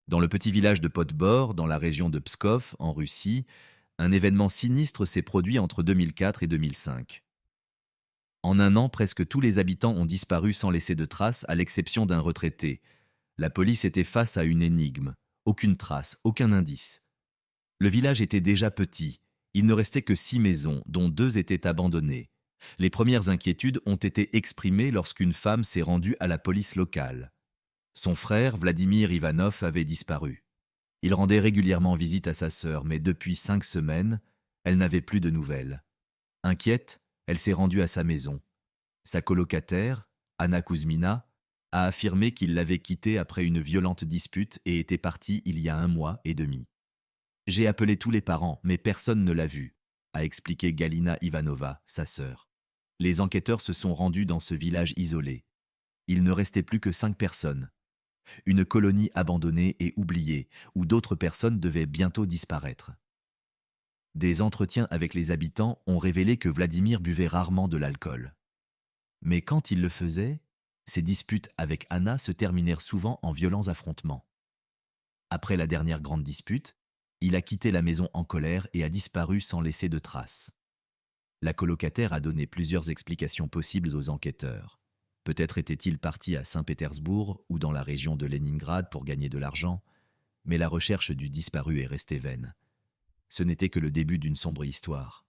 Dans le petit village de Podbor, dans la région de Pskov, en Russie, un événement sinistre s'est produit entre 2004 et 2005. En un an, presque tous les habitants ont disparu sans laisser de traces, à l'exception d'un retraité. La police était face à une énigme. Aucune trace, aucun indice. Le village était déjà petit. Il ne restait que 6 maisons, dont 2 étaient abandonnées. Les premières inquiétudes ont été exprimées lorsqu'une femme s'est rendue à la police locale. Son frère, Vladimir Ivanov, avait disparu. Il rendait régulièrement visite à sa sœur, mais depuis 5 semaines, elle n'avait plus de nouvelles. Inquiète, elle s'est rendue à sa maison. Sa colocataire, Anna Kuzmina, a affirmé qu'il l'avait quittée après une violente dispute et était parti il y a 1 mois et demi. J'ai appelé tous les parents, mais personne ne l'a vue, a expliqué Galina Ivanova, sa sœur. Les enquêteurs se sont rendus dans ce village isolé. Il ne restait plus que 5 personnes. Une colonie abandonnée et oubliée, où d'autres personnes devaient bientôt disparaître. Des entretiens avec les habitants ont révélé que Vladimir buvait rarement de l'alcool. Mais quand il le faisait, ses disputes avec Anna se terminèrent souvent en violents affrontements. Après la dernière grande dispute, il a quitté la maison en colère et a disparu sans laisser de traces. La colocataire a donné plusieurs explications possibles aux enquêteurs. Peut-être était-il parti à Saint-Pétersbourg ou dans la région de Leningrad pour gagner de l'argent, mais la recherche du disparu est restée vaine. Ce n'était que le début d'une sombre histoire.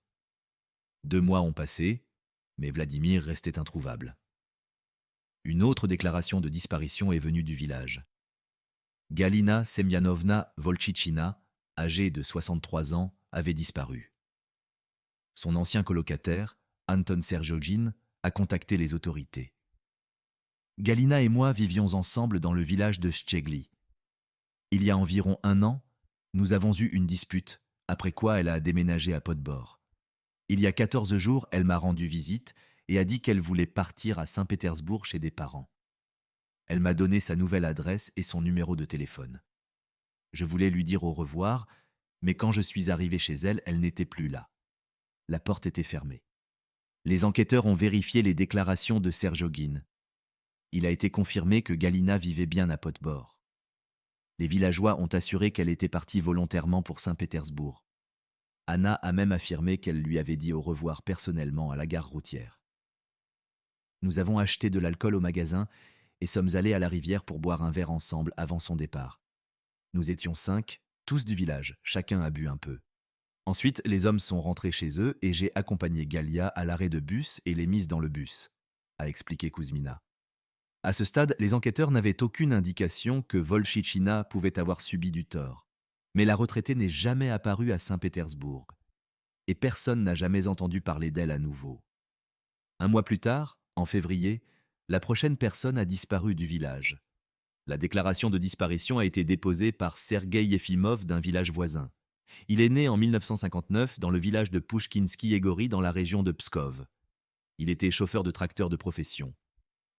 2 mois ont passé, mais Vladimir restait introuvable. Une autre déclaration de disparition est venue du village. Galina Semyanovna Volchichina, âgée de 63 ans, avait disparu. Son ancien colocataire, Anton Serjogin, a contacté les autorités. Galina et moi vivions ensemble dans le village de Stchegli. Il y a environ 1 an, nous avons eu une dispute, après quoi elle a déménagé à Podbor. Il y a 14 jours, elle m'a rendu visite et a dit qu'elle voulait partir à Saint-Pétersbourg chez des parents. Elle m'a donné sa nouvelle adresse et son numéro de téléphone. Je voulais lui dire au revoir, mais quand je suis arrivé chez elle, elle n'était plus là. La porte était fermée. Les enquêteurs ont vérifié les déclarations de Serjogin. Il a été confirmé que Galina vivait bien à Podbor. Les villageois ont assuré qu'elle était partie volontairement pour Saint-Pétersbourg. Anna a même affirmé qu'elle lui avait dit au revoir personnellement à la gare routière. Nous avons acheté de l'alcool au magasin et sommes allés à la rivière pour boire un verre ensemble avant son départ. Nous étions 5, tous du village, chacun a bu un peu. Ensuite, les hommes sont rentrés chez eux et j'ai accompagné Galia à l'arrêt de bus et l'ai mise dans le bus, a expliqué Kuzmina. À ce stade, les enquêteurs n'avaient aucune indication que Volchichina pouvait avoir subi du tort. Mais la retraitée n'est jamais apparue à Saint-Pétersbourg. Et personne n'a jamais entendu parler d'elle à nouveau. 1 mois plus tard, en février, la prochaine personne a disparu du village. La déclaration de disparition a été déposée par Sergueï Yefimov d'un village voisin. Il est né en 1959 dans le village de Pouchkinsky-Egori dans la région de Pskov. Il était chauffeur de tracteur de profession.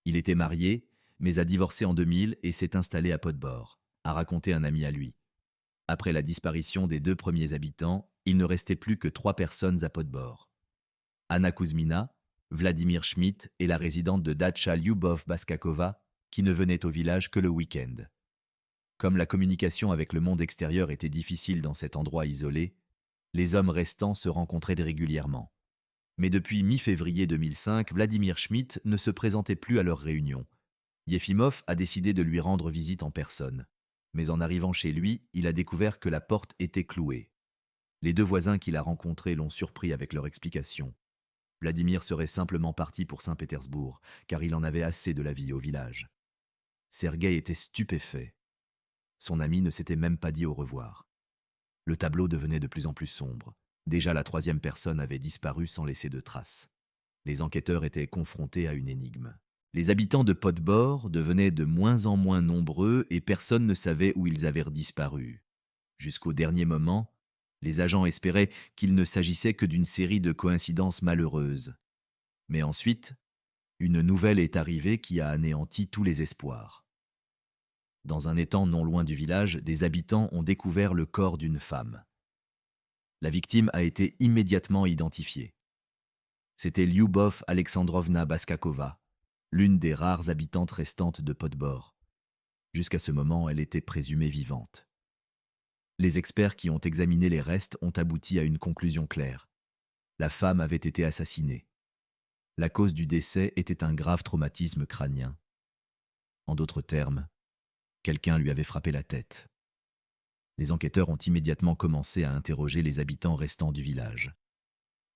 Il était marié, mais a divorcé en 2000 et s'est installé à Podbor, a raconté un ami à lui. Après la disparition des 2 premiers habitants, il ne restait plus que 3 personnes à Podbor. Anna Kuzmina, Vladimir Schmidt et la résidente de Datcha Lyubov Baskakova, qui ne venait au village que le week-end. Comme la communication avec le monde extérieur était difficile dans cet endroit isolé, les hommes restants se rencontraient régulièrement. Mais depuis mi-février 2005, Vladimir Schmidt ne se présentait plus à leurs réunions. Yefimov a décidé de lui rendre visite en personne. Mais en arrivant chez lui, il a découvert que la porte était clouée. Les 2 voisins qu'il a rencontrés l'ont surpris avec leur explication. Vladimir serait simplement parti pour Saint-Pétersbourg, car il en avait assez de la vie au village. Sergueï était stupéfait. Son ami ne s'était même pas dit au revoir. Le tableau devenait de plus en plus sombre. Déjà la 3e personne avait disparu sans laisser de traces. Les enquêteurs étaient confrontés à une énigme. Les habitants de Podbor devenaient de moins en moins nombreux et personne ne savait où ils avaient disparu. Jusqu'au dernier moment, les agents espéraient qu'il ne s'agissait que d'une série de coïncidences malheureuses. Mais ensuite, une nouvelle est arrivée qui a anéanti tous les espoirs. Dans un étang non loin du village, des habitants ont découvert le corps d'une femme. La victime a été immédiatement identifiée. C'était Lyubov Alexandrovna Baskakova, l'une des rares habitantes restantes de Podbor. Jusqu'à ce moment, elle était présumée vivante. Les experts qui ont examiné les restes ont abouti à une conclusion claire. La femme avait été assassinée. La cause du décès était un grave traumatisme crânien. En d'autres termes, quelqu'un lui avait frappé la tête. Les enquêteurs ont immédiatement commencé à interroger les habitants restants du village.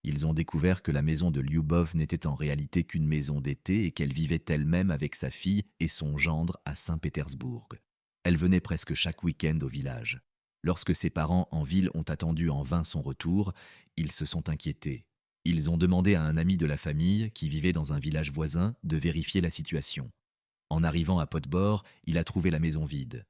Ils ont découvert que la maison de Lyubov n'était en réalité qu'une maison d'été et qu'elle vivait elle-même avec sa fille et son gendre à Saint-Pétersbourg. Elle venait presque chaque week-end au village. Lorsque ses parents en ville ont attendu en vain son retour, ils se sont inquiétés. Ils ont demandé à un ami de la famille, qui vivait dans un village voisin, de vérifier la situation. En arrivant à Potbor, il a trouvé la maison vide.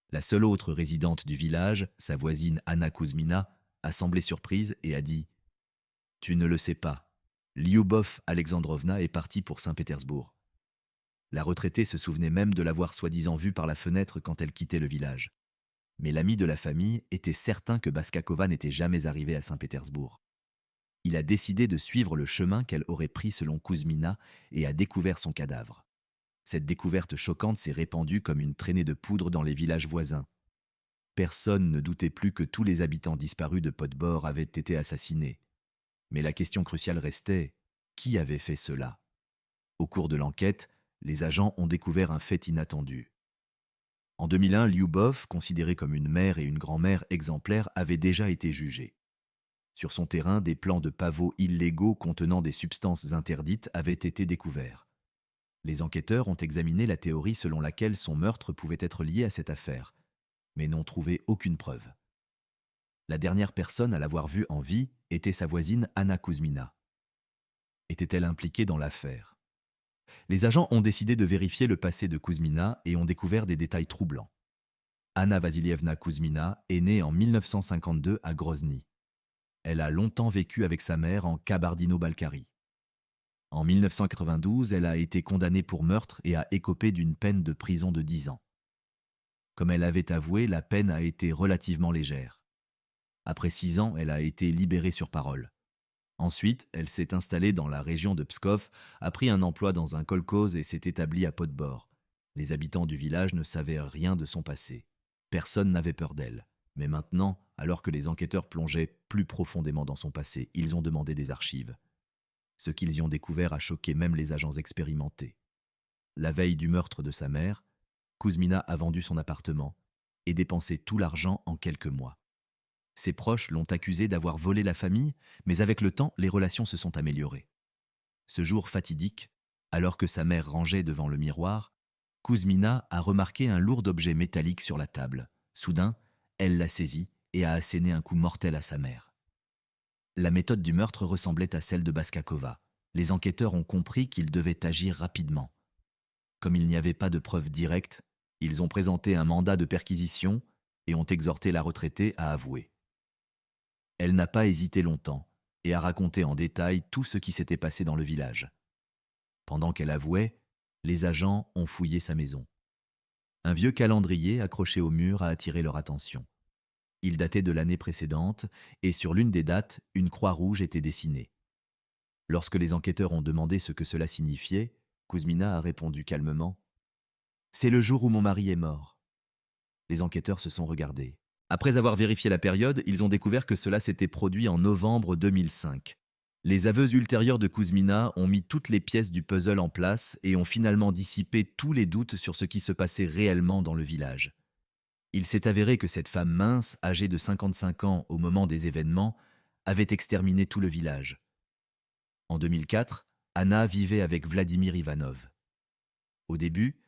La seule autre résidente du village, sa voisine Anna Kuzmina, a semblé surprise et a dit « Tu ne le sais pas, Lyubov Alexandrovna est partie pour Saint-Pétersbourg. » La retraitée se souvenait même de l'avoir soi-disant vue par la fenêtre quand elle quittait le village. Mais l'ami de la famille était certain que Baskakova n'était jamais arrivée à Saint-Pétersbourg. Il a décidé de suivre le chemin qu'elle aurait pris selon Kuzmina et a découvert son cadavre. Cette découverte choquante s'est répandue comme une traînée de poudre dans les villages voisins. Personne ne doutait plus que tous les habitants disparus de Potbor avaient été assassinés. Mais la question cruciale restait, qui avait fait cela? Au cours de l'enquête, les agents ont découvert un fait inattendu. En 2001, Lyubov, considérée comme une mère et une grand-mère exemplaires, avait déjà été jugée. Sur son terrain, des plants de pavots illégaux contenant des substances interdites avaient été découverts. Les enquêteurs ont examiné la théorie selon laquelle son meurtre pouvait être lié à cette affaire, mais n'ont trouvé aucune preuve. La dernière personne à l'avoir vue en vie était sa voisine Anna Kuzmina. Était-elle impliquée dans l'affaire? Les agents ont décidé de vérifier le passé de Kuzmina et ont découvert des détails troublants. Anna Vasilievna Kuzmina est née en 1952 à Grozny. Elle a longtemps vécu avec sa mère en Kabardino-Balkarie. En 1992, elle a été condamnée pour meurtre et a écopé d'une peine de prison de 10 ans. Comme elle avait avoué, la peine a été relativement légère. Après 6 ans, elle a été libérée sur parole. Ensuite, elle s'est installée dans la région de Pskov, a pris un emploi dans un kolkhoz et s'est établie à Potbor. Les habitants du village ne savaient rien de son passé. Personne n'avait peur d'elle. Mais maintenant, alors que les enquêteurs plongeaient plus profondément dans son passé, ils ont demandé des archives. Ce qu'ils y ont découvert a choqué même les agents expérimentés. La veille du meurtre de sa mère, Kuzmina a vendu son appartement et dépensé tout l'argent en quelques mois. Ses proches l'ont accusé d'avoir volé la famille, mais avec le temps, les relations se sont améliorées. Ce jour fatidique, alors que sa mère rangeait devant le miroir, Kuzmina a remarqué un lourd objet métallique sur la table. Soudain, elle l'a saisi et a asséné un coup mortel à sa mère. La méthode du meurtre ressemblait à celle de Baskakova. Les enquêteurs ont compris qu'ils devaient agir rapidement. Comme il n'y avait pas de preuves directes, ils ont présenté un mandat de perquisition et ont exhorté la retraitée à avouer. Elle n'a pas hésité longtemps et a raconté en détail tout ce qui s'était passé dans le village. Pendant qu'elle avouait, les agents ont fouillé sa maison. Un vieux calendrier accroché au mur a attiré leur attention. Il datait de l'année précédente et sur l'une des dates, une croix rouge était dessinée. Lorsque les enquêteurs ont demandé ce que cela signifiait, Kuzmina a répondu calmement « C'est le jour où mon mari est mort ». Les enquêteurs se sont regardés. Après avoir vérifié la période, ils ont découvert que cela s'était produit en novembre 2005. Les aveux ultérieurs de Kuzmina ont mis toutes les pièces du puzzle en place et ont finalement dissipé tous les doutes sur ce qui se passait réellement dans le village. Il s'est avéré que cette femme mince, âgée de 55 ans au moment des événements, avait exterminé tout le village. En 2004, Anna vivait avec Vladimir Ivanov. Au début,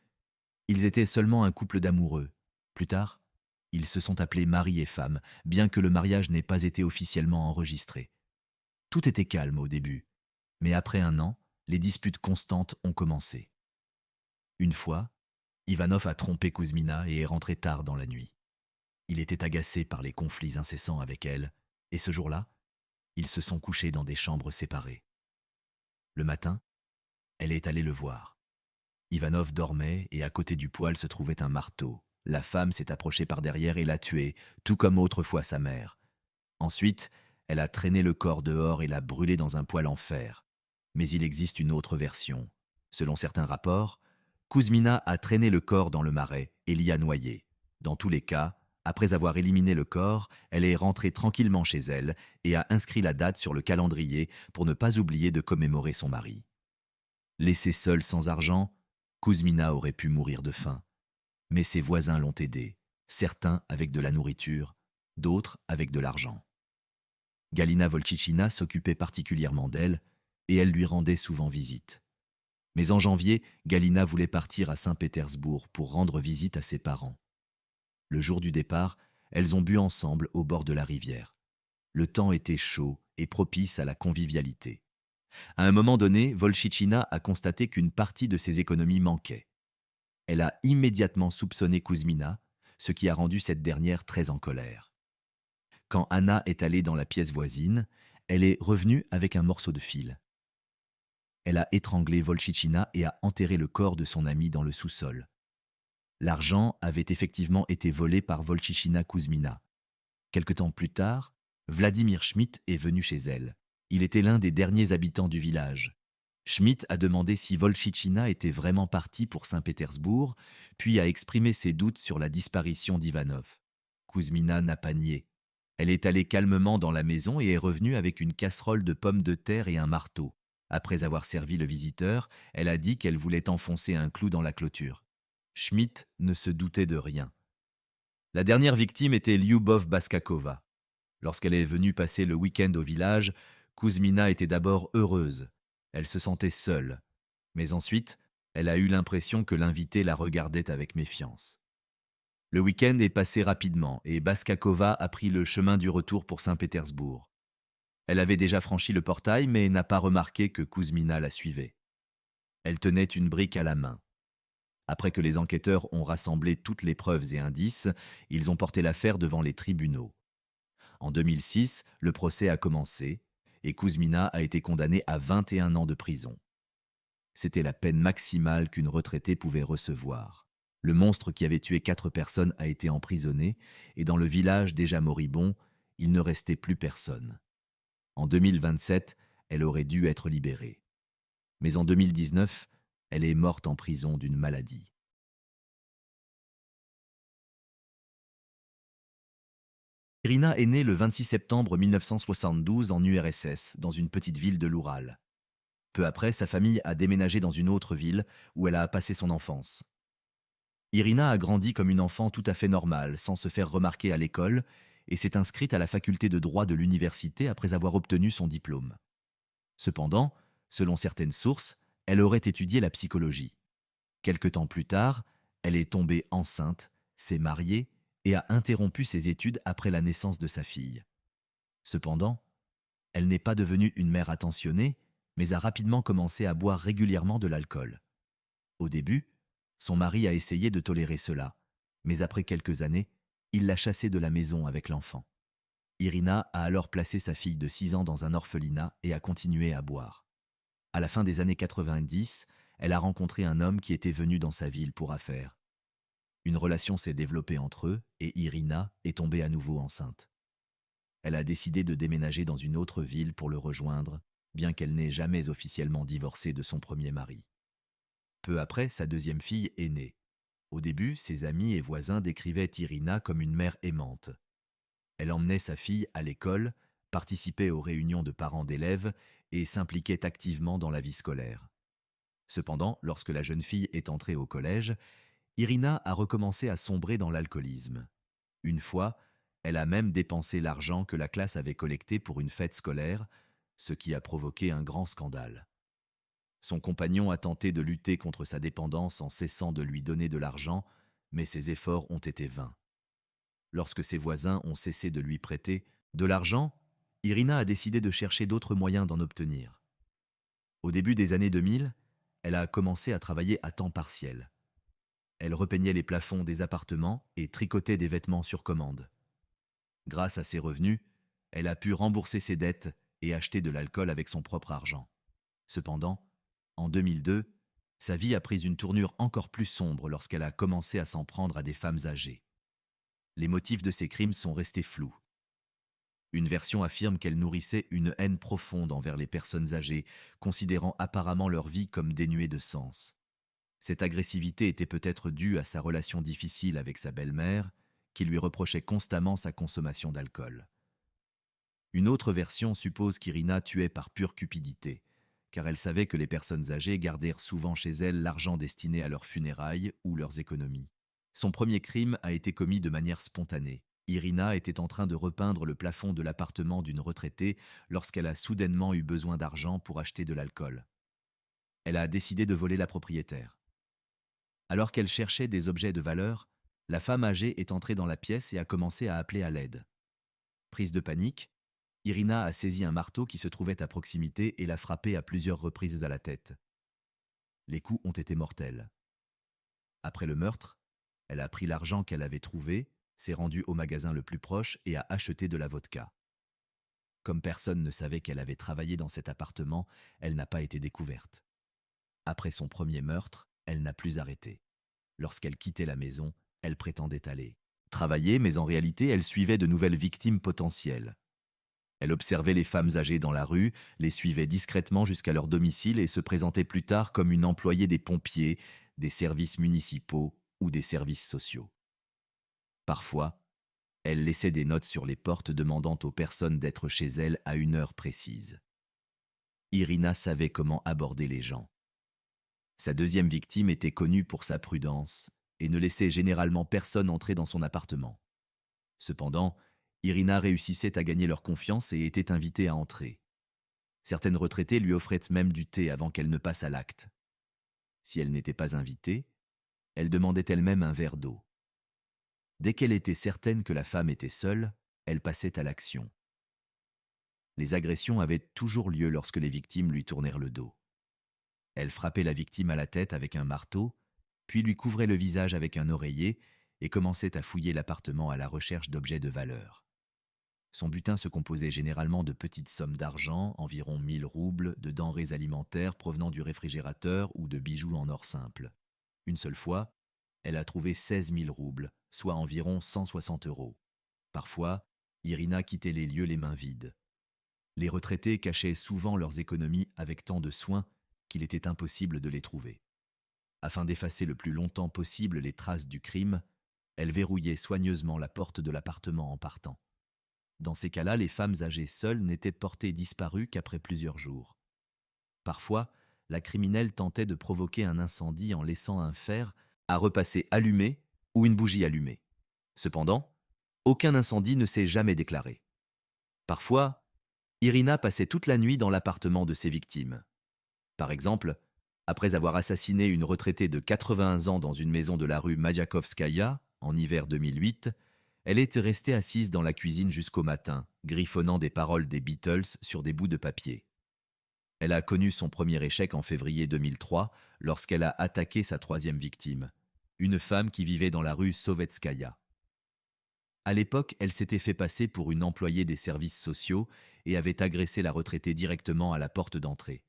ils étaient seulement un couple d'amoureux. Plus tard, ils se sont appelés mari et femme, bien que le mariage n'ait pas été officiellement enregistré. Tout était calme au début, mais après 1 an, les disputes constantes ont commencé. Une fois, Ivanov a trompé Kuzmina et est rentré tard dans la nuit. Il était agacé par les conflits incessants avec elle, et ce jour-là, ils se sont couchés dans des chambres séparées. Le matin, elle est allée le voir. Ivanov dormait et à côté du poêle se trouvait un marteau. La femme s'est approchée par derrière et l'a tué, tout comme autrefois sa mère. Ensuite, elle a traîné le corps dehors et l'a brûlé dans un poêle en fer. Mais il existe une autre version. Selon certains rapports, Kuzmina a traîné le corps dans le marais et l'y a noyé. Dans tous les cas, après avoir éliminé le corps, elle est rentrée tranquillement chez elle et a inscrit la date sur le calendrier pour ne pas oublier de commémorer son mari. Laissée seule sans argent, Kuzmina aurait pu mourir de faim. Mais ses voisins l'ont aidée, certains avec de la nourriture, d'autres avec de l'argent. Galina Volchichina s'occupait particulièrement d'elle et elle lui rendait souvent visite. Mais en janvier, Galina voulait partir à Saint-Pétersbourg pour rendre visite à ses parents. Le jour du départ, elles ont bu ensemble au bord de la rivière. Le temps était chaud et propice à la convivialité. À un moment donné, Volchichina a constaté qu'une partie de ses économies manquait. Elle a immédiatement soupçonné Kuzmina, ce qui a rendu cette dernière très en colère. Quand Anna est allée dans la pièce voisine, elle est revenue avec un morceau de fil. Elle a étranglé Volchichina et a enterré le corps de son ami dans le sous-sol. L'argent avait effectivement été volé par Volchichina Kuzmina. Quelque temps plus tard, Vladimir Schmidt est venu chez elle. Il était l'un des derniers habitants du village. Schmidt a demandé si Volchichina était vraiment partie pour Saint-Pétersbourg, puis a exprimé ses doutes sur la disparition d'Ivanov. Kuzmina n'a pas nié. Elle est allée calmement dans la maison et est revenue avec une casserole de pommes de terre et un marteau. Après avoir servi le visiteur, elle a dit qu'elle voulait enfoncer un clou dans la clôture. Schmidt ne se doutait de rien. La dernière victime était Lyubov Baskakova. Lorsqu'elle est venue passer le week-end au village, Kuzmina était d'abord heureuse. Elle se sentait seule. Mais ensuite, elle a eu l'impression que l'invité la regardait avec méfiance. Le week-end est passé rapidement et Baskakova a pris le chemin du retour pour Saint-Pétersbourg. Elle avait déjà franchi le portail mais n'a pas remarqué que Kuzmina la suivait. Elle tenait une brique à la main. Après que les enquêteurs ont rassemblé toutes les preuves et indices, ils ont porté l'affaire devant les tribunaux. En 2006, le procès a commencé et Kuzmina a été condamnée à 21 ans de prison. C'était la peine maximale qu'une retraitée pouvait recevoir. Le monstre qui avait tué 4 personnes a été emprisonné et dans le village déjà moribond, il ne restait plus personne. En 2027, elle aurait dû être libérée. Mais en 2019, elle est morte en prison d'une maladie. Irina est née le 26 septembre 1972 en URSS, dans une petite ville de l'Oural. Peu après, sa famille a déménagé dans une autre ville où elle a passé son enfance. Irina a grandi comme une enfant tout à fait normale, sans se faire remarquer à l'école, et s'est inscrite à la faculté de droit de l'université après avoir obtenu son diplôme. Cependant, selon certaines sources, elle aurait étudié la psychologie. Quelque temps plus tard, elle est tombée enceinte, s'est mariée et a interrompu ses études après la naissance de sa fille. Cependant, elle n'est pas devenue une mère attentionnée, mais a rapidement commencé à boire régulièrement de l'alcool. Au début, son mari a essayé de tolérer cela, mais après quelques années, il l'a chassée de la maison avec l'enfant. Irina a alors placé sa fille de 6 ans dans un orphelinat et a continué à boire. À la fin des années 90, elle a rencontré un homme qui était venu dans sa ville pour affaires. Une relation s'est développée entre eux et Irina est tombée à nouveau enceinte. Elle a décidé de déménager dans une autre ville pour le rejoindre, bien qu'elle n'ait jamais officiellement divorcé de son premier mari. Peu après, sa deuxième fille est née. Au début, ses amis et voisins décrivaient Irina comme une mère aimante. Elle emmenait sa fille à l'école, participait aux réunions de parents d'élèves et s'impliquait activement dans la vie scolaire. Cependant, lorsque la jeune fille est entrée au collège, Irina a recommencé à sombrer dans l'alcoolisme. Une fois, elle a même dépensé l'argent que la classe avait collecté pour une fête scolaire, ce qui a provoqué un grand scandale. Son compagnon a tenté de lutter contre sa dépendance en cessant de lui donner de l'argent, mais ses efforts ont été vains. Lorsque ses voisins ont cessé de lui prêter de l'argent, Irina a décidé de chercher d'autres moyens d'en obtenir. Au début des années 2000, elle a commencé à travailler à temps partiel. Elle repeignait les plafonds des appartements et tricotait des vêtements sur commande. Grâce à ses revenus, elle a pu rembourser ses dettes et acheter de l'alcool avec son propre argent. Cependant, en 2002, sa vie a pris une tournure encore plus sombre lorsqu'elle a commencé à s'en prendre à des femmes âgées. Les motifs de ses crimes sont restés flous. Une version affirme qu'elle nourrissait une haine profonde envers les personnes âgées, considérant apparemment leur vie comme dénuée de sens. Cette agressivité était peut-être due à sa relation difficile avec sa belle-mère, qui lui reprochait constamment sa consommation d'alcool. Une autre version suppose qu'Irina tuait par pure cupidité, car elle savait que les personnes âgées gardèrent souvent chez elles l'argent destiné à leurs funérailles ou leurs économies. Son premier crime a été commis de manière spontanée. Irina était en train de repeindre le plafond de l'appartement d'une retraitée lorsqu'elle a soudainement eu besoin d'argent pour acheter de l'alcool. Elle a décidé de voler la propriétaire. Alors qu'elle cherchait des objets de valeur, la femme âgée est entrée dans la pièce et a commencé à appeler à l'aide. Prise de panique, Irina a saisi un marteau qui se trouvait à proximité et l'a frappé à plusieurs reprises à la tête. Les coups ont été mortels. Après le meurtre, elle a pris l'argent qu'elle avait trouvé, s'est rendue au magasin le plus proche et a acheté de la vodka. Comme personne ne savait qu'elle avait travaillé dans cet appartement, elle n'a pas été découverte. Après son premier meurtre, elle n'a plus arrêté. Lorsqu'elle quittait la maison, elle prétendait aller travailler, mais en réalité, elle suivait de nouvelles victimes potentielles. Elle observait les femmes âgées dans la rue, les suivait discrètement jusqu'à leur domicile et se présentait plus tard comme une employée des pompiers, des services municipaux ou des services sociaux. Parfois, elle laissait des notes sur les portes demandant aux personnes d'être chez elle à une heure précise. Irina savait comment aborder les gens. Sa deuxième victime était connue pour sa prudence et ne laissait généralement personne entrer dans son appartement. Cependant, Irina réussissait à gagner leur confiance et était invitée à entrer. Certaines retraitées lui offraient même du thé avant qu'elle ne passe à l'acte. Si elle n'était pas invitée, elle demandait elle-même un verre d'eau. Dès qu'elle était certaine que la femme était seule, elle passait à l'action. Les agressions avaient toujours lieu lorsque les victimes lui tournèrent le dos. Elle frappait la victime à la tête avec un marteau, puis lui couvrait le visage avec un oreiller et commençait à fouiller l'appartement à la recherche d'objets de valeur. Son butin se composait généralement de petites sommes d'argent, environ 1000 roubles, de denrées alimentaires provenant du réfrigérateur ou de bijoux en or simple. Une seule fois, elle a trouvé 16 000 roubles, soit environ 160 €. Parfois, Irina quittait les lieux les mains vides. Les retraités cachaient souvent leurs économies avec tant de soin qu'il était impossible de les trouver. Afin d'effacer le plus longtemps possible les traces du crime, elle verrouillait soigneusement la porte de l'appartement en partant. Dans ces cas-là, les femmes âgées seules n'étaient portées disparues qu'après plusieurs jours. Parfois, la criminelle tentait de provoquer un incendie en laissant un fer à repasser allumé ou une bougie allumée. Cependant, aucun incendie ne s'est jamais déclaré. Parfois, Irina passait toute la nuit dans l'appartement de ses victimes. Par exemple, après avoir assassiné une retraitée de 81 ans dans une maison de la rue Madiakovskaya, en hiver 2008, elle était restée assise dans la cuisine jusqu'au matin, griffonnant des paroles des Beatles sur des bouts de papier. Elle a connu son premier échec en février 2003 lorsqu'elle a attaqué sa troisième victime, une femme qui vivait dans la rue Sovetskaya. À l'époque, elle s'était fait passer pour une employée des services sociaux et avait agressé la retraitée directement à la porte d'entrée.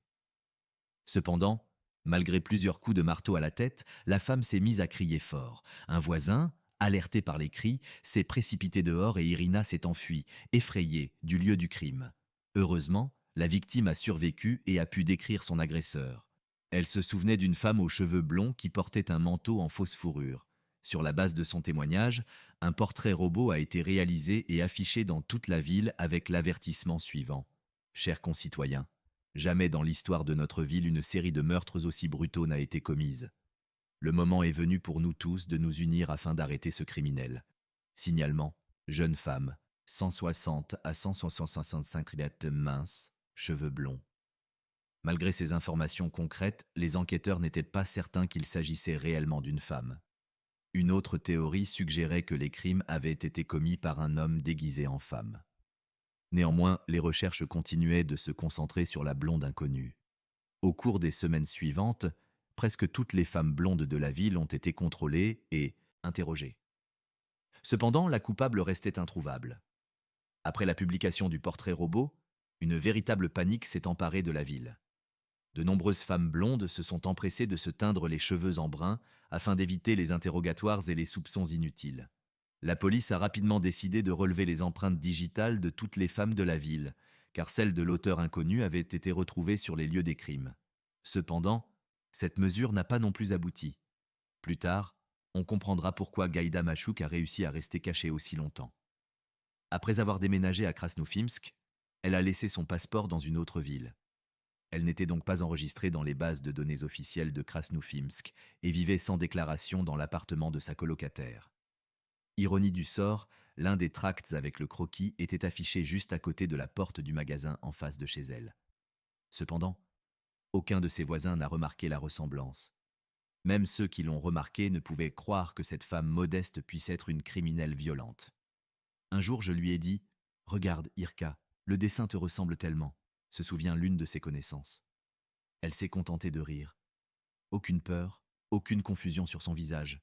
Cependant, malgré plusieurs coups de marteau à la tête, la femme s'est mise à crier fort. Un voisin, alerté par les cris, s'est précipité dehors et Irina s'est enfuie, effrayée, du lieu du crime. Heureusement, la victime a survécu et a pu décrire son agresseur. Elle se souvenait d'une femme aux cheveux blonds qui portait un manteau en fausse fourrure. Sur la base de son témoignage, un portrait robot a été réalisé et affiché dans toute la ville avec l'avertissement suivant. Chers concitoyens, jamais dans l'histoire de notre ville une série de meurtres aussi brutaux n'a été commise. Le moment est venu pour nous tous de nous unir afin d'arrêter ce criminel. Signalement, jeune femme, 160 à 165 litres mince, cheveux blonds. Malgré ces informations concrètes, les enquêteurs n'étaient pas certains qu'il s'agissait réellement d'une femme. Une autre théorie suggérait que les crimes avaient été commis par un homme déguisé en femme. Néanmoins, les recherches continuaient de se concentrer sur la blonde inconnue. Au cours des semaines suivantes, presque toutes les femmes blondes de la ville ont été contrôlées et interrogées. Cependant, la coupable restait introuvable. Après la publication du portrait robot, une véritable panique s'est emparée de la ville. De nombreuses femmes blondes se sont empressées de se teindre les cheveux en brun afin d'éviter les interrogatoires et les soupçons inutiles. La police a rapidement décidé de relever les empreintes digitales de toutes les femmes de la ville, car celles de l'auteur inconnu avaient été retrouvées sur les lieux des crimes. Cependant, Cette mesure n'a pas non plus abouti. Plus tard, on comprendra pourquoi Gaïda Machouk a réussi à rester cachée aussi longtemps. Après avoir déménagé à Krasnoufimsk, elle a laissé son passeport dans une autre ville. Elle n'était donc pas enregistrée dans les bases de données officielles de Krasnoufimsk et vivait sans déclaration dans l'appartement de sa colocataire. Ironie du sort, l'un des tracts avec le croquis était affiché juste à côté de la porte du magasin en face de chez elle. Cependant, aucun de ses voisins n'a remarqué la ressemblance. Même ceux qui l'ont remarqué ne pouvaient croire que cette femme modeste puisse être une criminelle violente. Un jour, je lui ai dit « Regarde, Irka, le dessin te ressemble tellement », se souvient l'une de ses connaissances. Elle s'est contentée de rire. Aucune peur, aucune confusion sur son visage,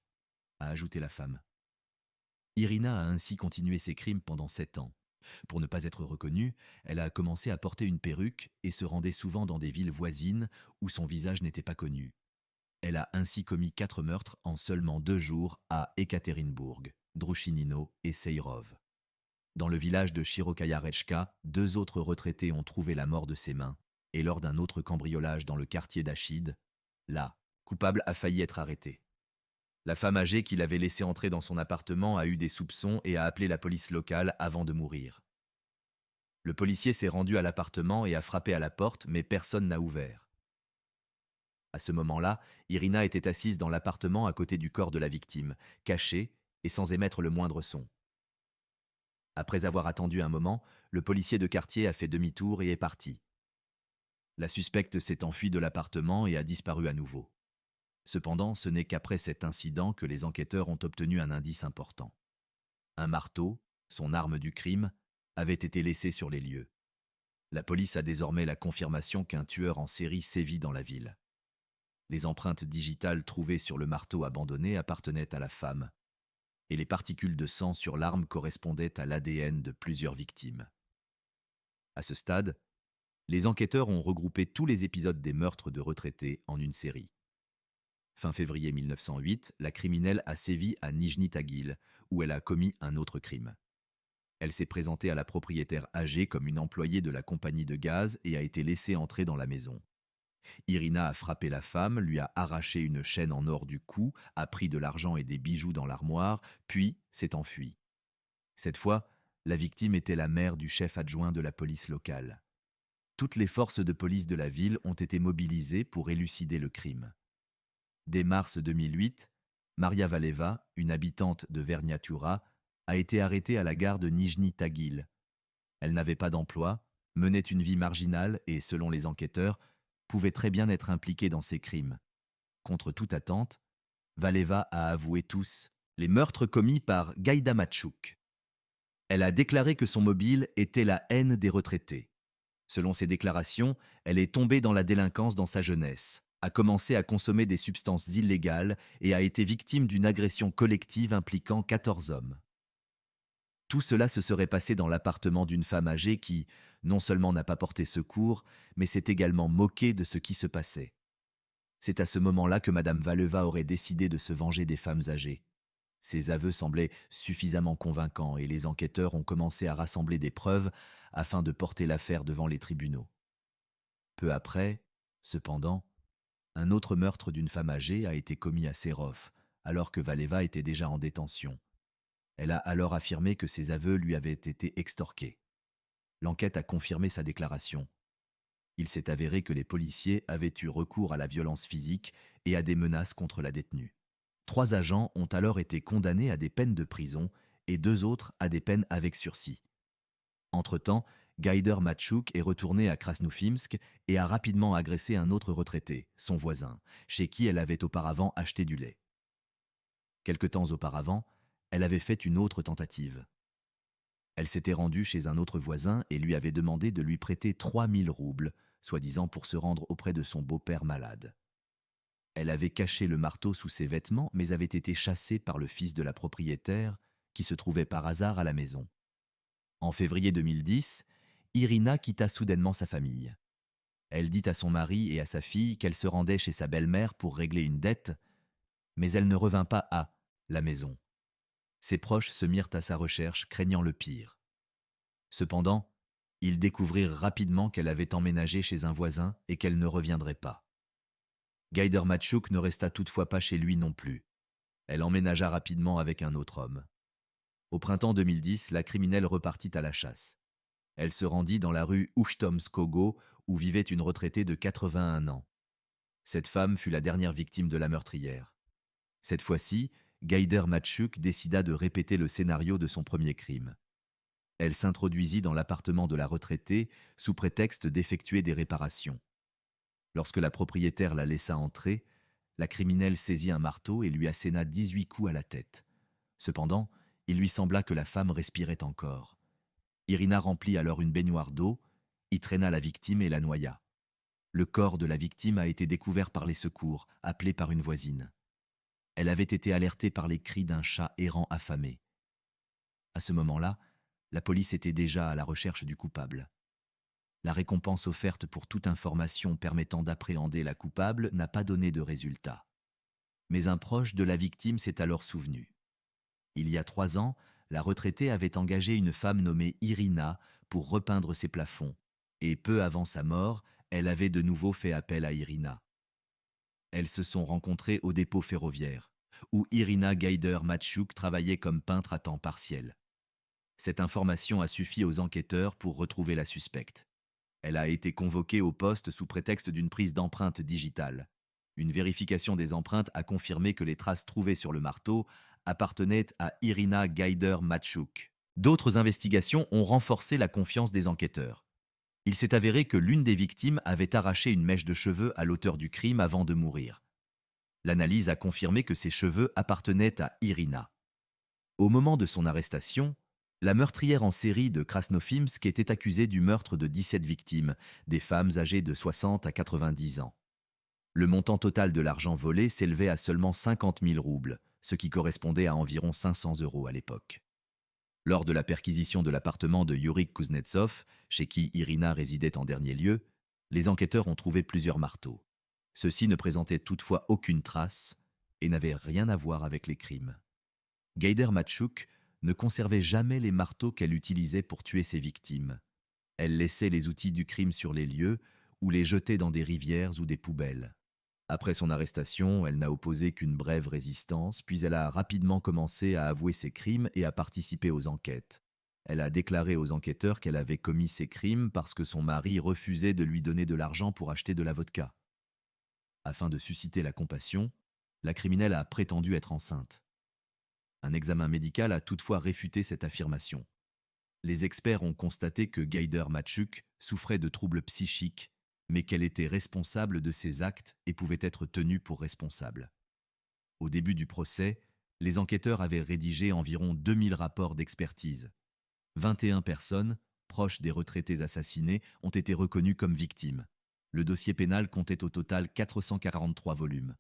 a ajouté la femme. Irina a ainsi continué ses crimes pendant 7 ans. Pour ne pas être reconnue, elle a commencé à porter une perruque et se rendait souvent dans des villes voisines où son visage n'était pas connu. Elle a ainsi commis 4 meurtres en seulement 2 jours à Ekaterinbourg, Drushinino et Seyrov. Dans le village de Shirokaya-Rechka, 2 autres retraités ont trouvé la mort de ses mains, et lors d'un autre cambriolage dans le quartier d'Achid, la coupable a failli être arrêtée. La femme âgée qui l'avait laissé entrer dans son appartement a eu des soupçons et a appelé la police locale avant de mourir. Le policier s'est rendu à l'appartement et a frappé à la porte, mais personne n'a ouvert. À ce moment-là, Irina était assise dans l'appartement à côté du corps de la victime, cachée et sans émettre le moindre son. Après avoir attendu un moment, le policier de quartier a fait demi-tour et est parti. La suspecte s'est enfuie de l'appartement et a disparu à nouveau. Cependant, ce n'est qu'après cet incident que les enquêteurs ont obtenu un indice important. Un marteau, son arme du crime, avait été laissé sur les lieux. La police a désormais la confirmation qu'un tueur en série sévit dans la ville. Les empreintes digitales trouvées sur le marteau abandonné appartenaient à la femme, et les particules de sang sur l'arme correspondaient à l'ADN de plusieurs victimes. À ce stade, les enquêteurs ont regroupé tous les épisodes des meurtres de retraités en une série. Fin février 1908, la criminelle a sévi à Nijni Tagil, où elle a commis un autre crime. Elle s'est présentée à la propriétaire âgée comme une employée de la compagnie de gaz et a été laissée entrer dans la maison. Irina a frappé la femme, lui a arraché une chaîne en or du cou, a pris de l'argent et des bijoux dans l'armoire, puis s'est enfuie. Cette fois, la victime était la mère du chef adjoint de la police locale. Toutes les forces de police de la ville ont été mobilisées pour élucider le crime. Dès mars 2008, Maria Valeva, une habitante de Verniatura, a été arrêtée à la gare de Nijni Tagil. Elle n'avait pas d'emploi, menait une vie marginale et, selon les enquêteurs, pouvait très bien être impliquée dans ces crimes. Contre toute attente, Valeva a avoué tous les meurtres commis par Gaïda Machouk. Elle a déclaré que son mobile était la haine des retraités. Selon ses déclarations, elle est tombée dans la délinquance dans sa jeunesse, a commencé à consommer des substances illégales et a été victime d'une agression collective impliquant 14 hommes. Tout cela se serait passé dans l'appartement d'une femme âgée qui, non seulement n'a pas porté secours, mais s'est également moquée de ce qui se passait. C'est à ce moment-là que Madame Valeva aurait décidé de se venger des femmes âgées. Ses aveux semblaient suffisamment convaincants et les enquêteurs ont commencé à rassembler des preuves afin de porter l'affaire devant les tribunaux. Peu après, cependant, un autre meurtre d'une femme âgée a été commis à Serov, alors que Valeva était déjà en détention. Elle a alors affirmé que ses aveux lui avaient été extorqués. L'enquête a confirmé sa déclaration. Il s'est avéré que les policiers avaient eu recours à la violence physique et à des menaces contre la détenue. 3 agents ont alors été condamnés à des peines de prison et 2 autres à des peines avec sursis. Entre-temps, Gaïder Machouk est retourné à Krasnoufimsk et a rapidement agressé un autre retraité, son voisin, chez qui elle avait auparavant acheté du lait. Quelque temps auparavant, elle avait fait une autre tentative. Elle s'était rendue chez un autre voisin et lui avait demandé de lui prêter 3000 roubles, soi-disant pour se rendre auprès de son beau-père malade. Elle avait caché le marteau sous ses vêtements, mais avait été chassée par le fils de la propriétaire, qui se trouvait par hasard à la maison. En février 2010, Irina quitta soudainement sa famille. Elle dit à son mari et à sa fille qu'elle se rendait chez sa belle-mère pour régler une dette, mais elle ne revint pas à la maison. Ses proches se mirent à sa recherche, craignant le pire. Cependant, ils découvrirent rapidement qu'elle avait emménagé chez un voisin et qu'elle ne reviendrait pas. Gaider Matchouk ne resta toutefois pas chez lui non plus. Elle emménagea rapidement avec un autre homme. Au printemps 2010, la criminelle repartit à la chasse. Elle se rendit dans la rue Ushtomskogo, où vivait une retraitée de 81 ans. Cette femme fut la dernière victime de la meurtrière. Cette fois-ci, Gaider Matchouk décida de répéter le scénario de son premier crime. Elle s'introduisit dans l'appartement de la retraitée sous prétexte d'effectuer des réparations. Lorsque la propriétaire la laissa entrer, la criminelle saisit un marteau et lui asséna 18 coups à la tête. Cependant, il lui sembla que la femme respirait encore. Irina remplit alors une baignoire d'eau, y traîna la victime et la noya. Le corps de la victime a été découvert par les secours, appelés par une voisine. Elle avait été alertée par les cris d'un chat errant affamé. À ce moment-là, la police était déjà à la recherche du coupable. La récompense offerte pour toute information permettant d'appréhender la coupable n'a pas donné de résultat. Mais un proche de la victime s'est alors souvenu. Il y a 3 ans, la retraitée avait engagé une femme nommée Irina pour repeindre ses plafonds, et peu avant sa mort, elle avait de nouveau fait appel à Irina. Elles se sont rencontrées au dépôt ferroviaire, où Irina Gaider Matchouk travaillait comme peintre à temps partiel. Cette information a suffi aux enquêteurs pour retrouver la suspecte. Elle a été convoquée au poste sous prétexte d'une prise d'empreintes digitales. Une vérification des empreintes a confirmé que les traces trouvées sur le marteau appartenaient à Irina Gaider Matchouk. D'autres investigations ont renforcé la confiance des enquêteurs. Il s'est avéré que l'une des victimes avait arraché une mèche de cheveux à l'auteur du crime avant de mourir. L'analyse a confirmé que ces cheveux appartenaient à Irina. Au moment de son arrestation, la meurtrière en série de Krasnofimsk était accusée du meurtre de 17 victimes, des femmes âgées de 60 à 90 ans. Le montant total de l'argent volé s'élevait à seulement 50 000 roubles, ce qui correspondait à environ 500 € à l'époque. Lors de la perquisition de l'appartement de Yurik Kuznetsov, chez qui Irina résidait en dernier lieu, les enquêteurs ont trouvé plusieurs marteaux. Ceux-ci ne présentaient toutefois aucune trace et n'avaient rien à voir avec les crimes. Gaider Matchouk ne conservait jamais les marteaux qu'elle utilisait pour tuer ses victimes. Elle laissait les outils du crime sur les lieux ou les jetait dans des rivières ou des poubelles. Après son arrestation, elle n'a opposé qu'une brève résistance, puis elle a rapidement commencé à avouer ses crimes et à participer aux enquêtes. Elle a déclaré aux enquêteurs qu'elle avait commis ces crimes parce que son mari refusait de lui donner de l'argent pour acheter de la vodka. Afin de susciter la compassion, la criminelle a prétendu être enceinte. Un examen médical a toutefois réfuté cette affirmation. Les experts ont constaté que Gaider Matchouk souffrait de troubles psychiques, mais qu'elle était responsable de ses actes et pouvait être tenue pour responsable. Au début du procès, les enquêteurs avaient rédigé environ 2000 rapports d'expertise. 21 personnes, proches des retraités assassinés, ont été reconnues comme victimes. Le dossier pénal comptait au total 443 volumes.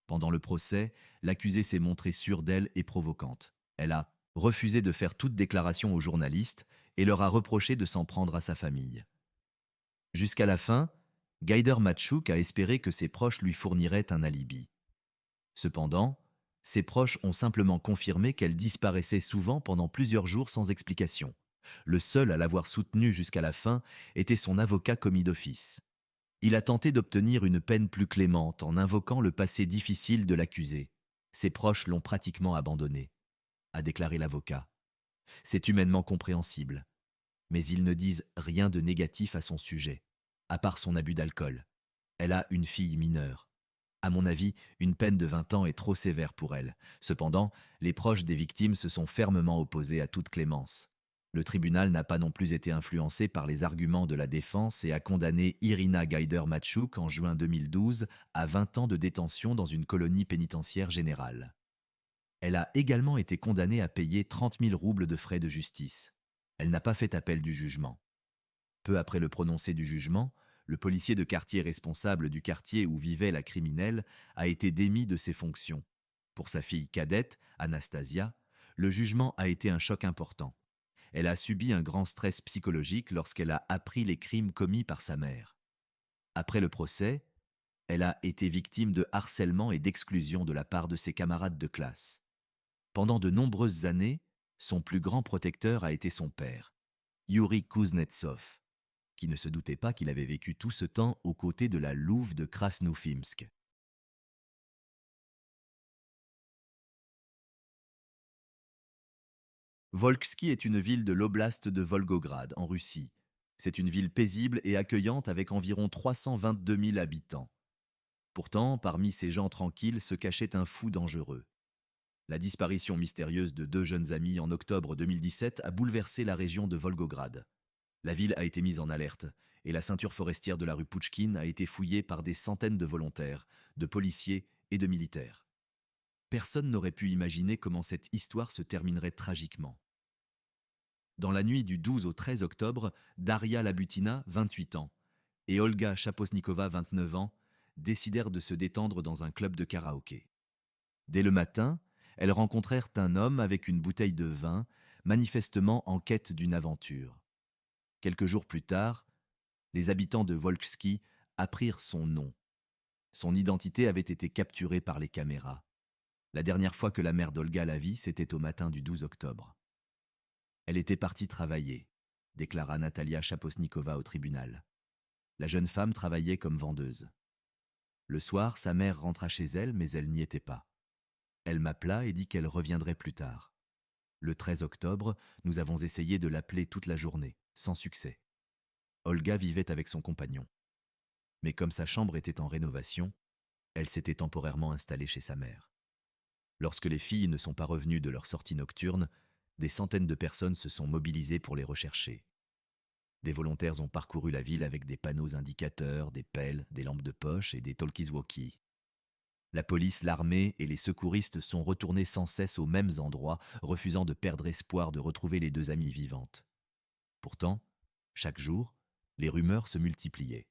Pendant le procès, l'accusée s'est montrée sûre d'elle et provocante. Elle a refusé de faire toute déclaration aux journalistes et leur a reproché de s'en prendre à sa famille. Jusqu'à la fin, Gaider Matchouk a espéré que ses proches lui fourniraient un alibi. Cependant, ses proches ont simplement confirmé qu'elle disparaissait souvent pendant plusieurs jours sans explication. Le seul à l'avoir soutenue jusqu'à la fin était son avocat commis d'office. Il a tenté d'obtenir une peine plus clémente en invoquant le passé difficile de l'accusé. Ses proches l'ont pratiquement abandonné, a déclaré l'avocat. C'est humainement compréhensible, mais ils ne disent rien de négatif à son sujet, à part son abus d'alcool. Elle a une fille mineure. À mon avis, une peine de 20 ans est trop sévère pour elle. Cependant, les proches des victimes se sont fermement opposés à toute clémence. Le tribunal n'a pas non plus été influencé par les arguments de la défense et a condamné Irina Gaider Matchouk en juin 2012 à 20 ans de détention dans une colonie pénitentiaire générale. Elle a également été condamnée à payer 30 000 roubles de frais de justice. Elle n'a pas fait appel du jugement. Peu après le prononcé du jugement, le policier de quartier responsable du quartier où vivait la criminelle a été démis de ses fonctions. Pour sa fille cadette, Anastasia, le jugement a été un choc important. Elle a subi un grand stress psychologique lorsqu'elle a appris les crimes commis par sa mère. Après le procès, elle a été victime de harcèlement et d'exclusion de la part de ses camarades de classe. Pendant de nombreuses années, son plus grand protecteur a été son père, Yuri Kuznetsov, qui ne se doutait pas qu'il avait vécu tout ce temps aux côtés de la louve de Krasnofimsk. Volksky est une ville de l'oblast de Volgograd, en Russie. C'est une ville paisible et accueillante avec environ 322 000 habitants. Pourtant, parmi ces gens tranquilles se cachait un fou dangereux. La disparition mystérieuse de deux jeunes amis en octobre 2017 a bouleversé la région de Volgograd. La ville a été mise en alerte et la ceinture forestière de la rue Pouchkine a été fouillée par des centaines de volontaires, de policiers et de militaires. Personne n'aurait pu imaginer comment cette histoire se terminerait tragiquement. Dans la nuit du 12 au 13 octobre, Daria Labutina, 28 ans, et Olga Chaposnikova, 29 ans, décidèrent de se détendre dans un club de karaoké. Dès le matin, elles rencontrèrent un homme avec une bouteille de vin, manifestement en quête d'une aventure. Quelques jours plus tard, les habitants de Volksky apprirent son nom. Son identité avait été capturée par les caméras. La dernière fois que la mère d'Olga la vit, c'était au matin du 12 octobre. Elle était partie travailler, déclara Natalia Chaposnikova au tribunal. La jeune femme travaillait comme vendeuse. Le soir, sa mère rentra chez elle, mais elle n'y était pas. Elle m'appela et dit qu'elle reviendrait plus tard. Le 13 octobre, nous avons essayé de l'appeler toute la journée, sans succès. Olga vivait avec son compagnon. Mais comme sa chambre était en rénovation, elle s'était temporairement installée chez sa mère. Lorsque les filles ne sont pas revenues de leur sortie nocturne, des centaines de personnes se sont mobilisées pour les rechercher. Des volontaires ont parcouru la ville avec des panneaux indicateurs, des pelles, des lampes de poche et des talkies-walkies. La police, l'armée et les secouristes sont retournés sans cesse aux mêmes endroits, refusant de perdre espoir de retrouver les deux amies vivantes. Pourtant, chaque jour, les rumeurs se multipliaient.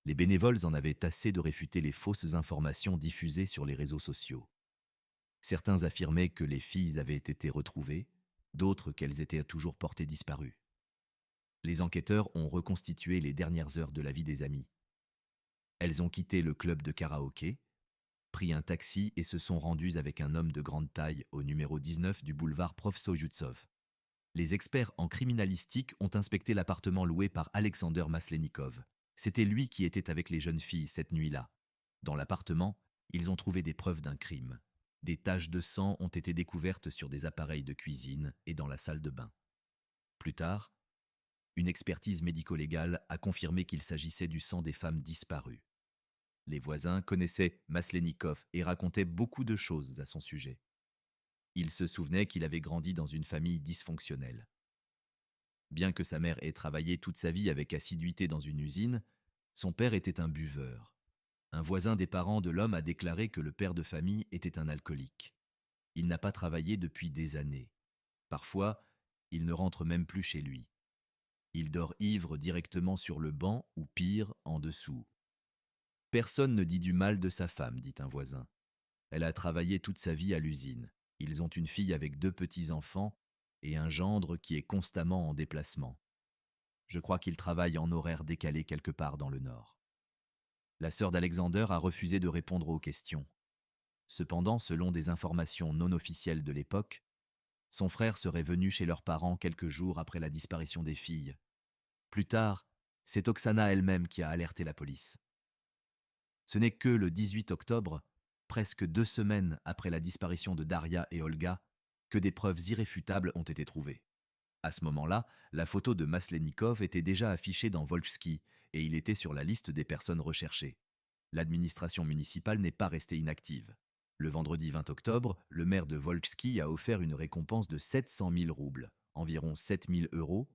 Les bénévoles en avaient assez de réfuter les fausses informations diffusées sur les réseaux sociaux. Certains affirmaient que les filles avaient été retrouvées, d'autres qu'elles étaient toujours portées disparues. Les enquêteurs ont reconstitué les dernières heures de la vie des amies. Elles ont quitté le club de karaoké, pris un taxi et se sont rendues avec un homme de grande taille au numéro 19 du boulevard Prof. Sojutsov. Les experts en criminalistique ont inspecté l'appartement loué par Alexander Maslenikov. C'était lui qui était avec les jeunes filles cette nuit-là. Dans l'appartement, ils ont trouvé des preuves d'un crime. Des taches de sang ont été découvertes sur des appareils de cuisine et dans la salle de bain. Plus tard, une expertise médico-légale a confirmé qu'il s'agissait du sang des femmes disparues. Les voisins connaissaient Maslenikov et racontaient beaucoup de choses à son sujet. Il se souvenait qu'il avait grandi dans une famille dysfonctionnelle. Bien que sa mère ait travaillé toute sa vie avec assiduité dans une usine, son père était un buveur. Un voisin des parents de l'homme a déclaré que le père de famille était un alcoolique. Il n'a pas travaillé depuis des années. Parfois, il ne rentre même plus chez lui. Il dort ivre directement sur le banc ou pire, en dessous. Personne ne dit du mal de sa femme, dit un voisin. Elle a travaillé toute sa vie à l'usine. Ils ont une fille avec 2 petits-enfants et un gendre qui est constamment en déplacement. Je crois qu'il travaille en horaire décalé quelque part dans le nord. La sœur d'Alexander a refusé de répondre aux questions. Cependant, selon des informations non officielles de l'époque, son frère serait venu chez leurs parents quelques jours après la disparition des filles. Plus tard, c'est Oksana elle-même qui a alerté la police. Ce n'est que le 18 octobre, presque 2 semaines après la disparition de Daria et Olga, que des preuves irréfutables ont été trouvées. À ce moment-là, la photo de Maslenikov était déjà affichée dans Volksky et il était sur la liste des personnes recherchées. L'administration municipale n'est pas restée inactive. Le vendredi 20 octobre, le maire de Volksky a offert une récompense de 700 000 roubles, environ 7 000 €,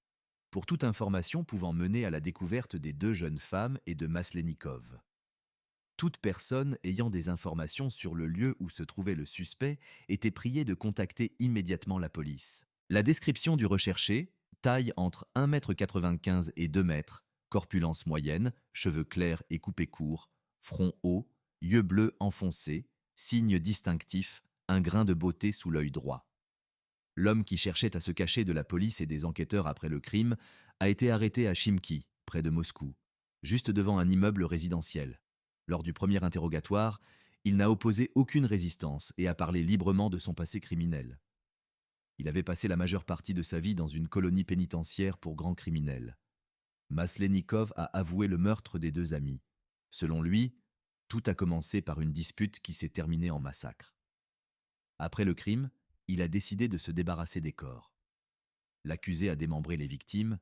pour toute information pouvant mener à la découverte des 2 jeunes femmes et de Maslenikov. Toute personne ayant des informations sur le lieu où se trouvait le suspect était priée de contacter immédiatement la police. La description du recherché, taille entre 1,95 m et 2 m, corpulence moyenne, cheveux clairs et coupés courts, front haut, yeux bleus enfoncés, signe distinctif, un grain de beauté sous l'œil droit. L'homme qui cherchait à se cacher de la police et des enquêteurs après le crime a été arrêté à Chimki, près de Moscou, juste devant un immeuble résidentiel. Lors du premier interrogatoire, il n'a opposé aucune résistance et a parlé librement de son passé criminel. Il avait passé la majeure partie de sa vie dans une colonie pénitentiaire pour grands criminels. Maslenikov a avoué le meurtre des 2 amis. Selon lui, tout a commencé par une dispute qui s'est terminée en massacre. Après le crime, il a décidé de se débarrasser des corps. L'accusé a démembré les victimes,